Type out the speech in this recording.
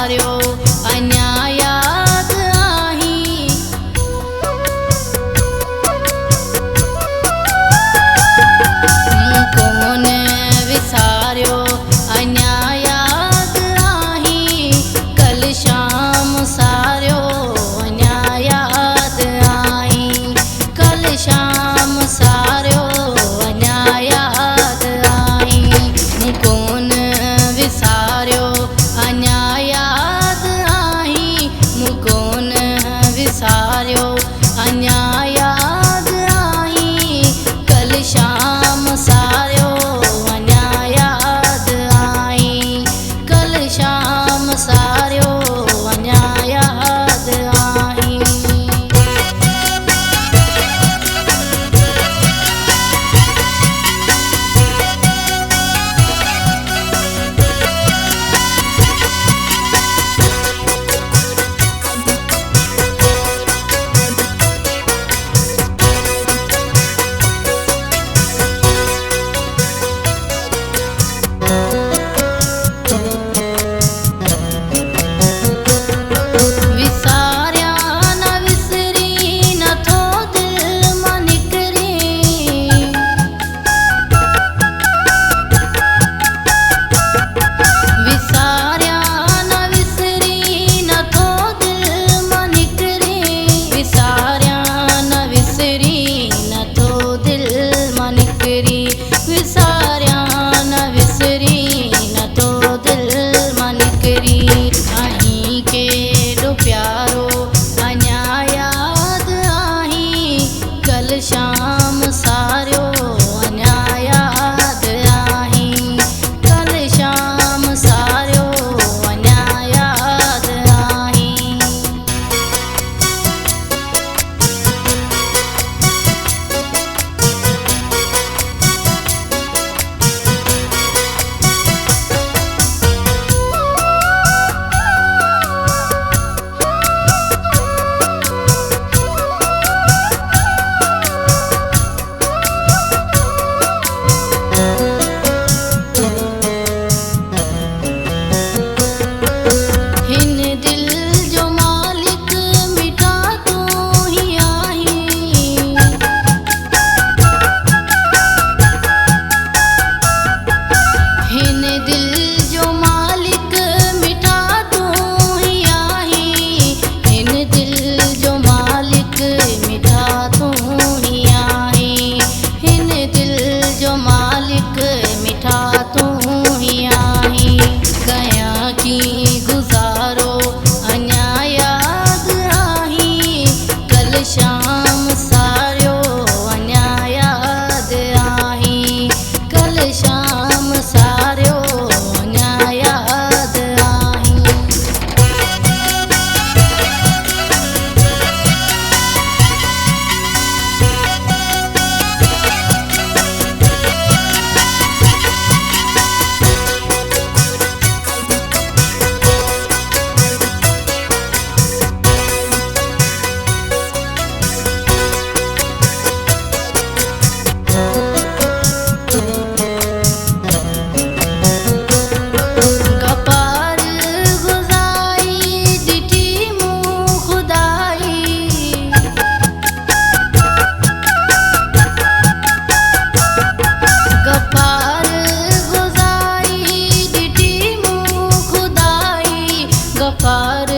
विसारियो अञा याद आहीं। कोन विसारियो अञा याद आहीं। कल शाम सारियो अञा याद आहीं। कल शाम सारियो अञा याद आहीं। कोन विसारियो अञा याद आहीं। कोन विसारियो अञा याद आहीं। कल शाम सारियो अञा याद आहीं। कल शाम सारियो अञा याद आहीं। विसारिया न विसरी नथो दिल मां निकिरी। विसारिया न विसरी नथो दिल मां निकिरी। विसारिया न विसरी नथो दिल मां निकिरी। विसारिया न विसरी नथो दिल मां निकिरी। आहीं केॾो प्यारो अञा याद आहीं। कल शाम सारियो अञा याद आहीं। कल शाम सारियो अञा याद आहीं। हिन दिल जो मालिक मिठा तू ही आहीं। हिन दिल जो मालिक मिठा तू ही आहीं। हिन दिल जो मालिक मिठा तू ही आहीं। हिन दिल जो मालिक मिठा तू ही आहीं। कयां की गुज़ारो अञा याद आहीं। कल शाम सारियो अञा याद आहीं। कल शाम सारियो अञा याद आहीं। गपार गुज़ाई ॾिठी मूं खुदाई। गपार गुज़ाई ॾिठी मूं खुदाई। गपार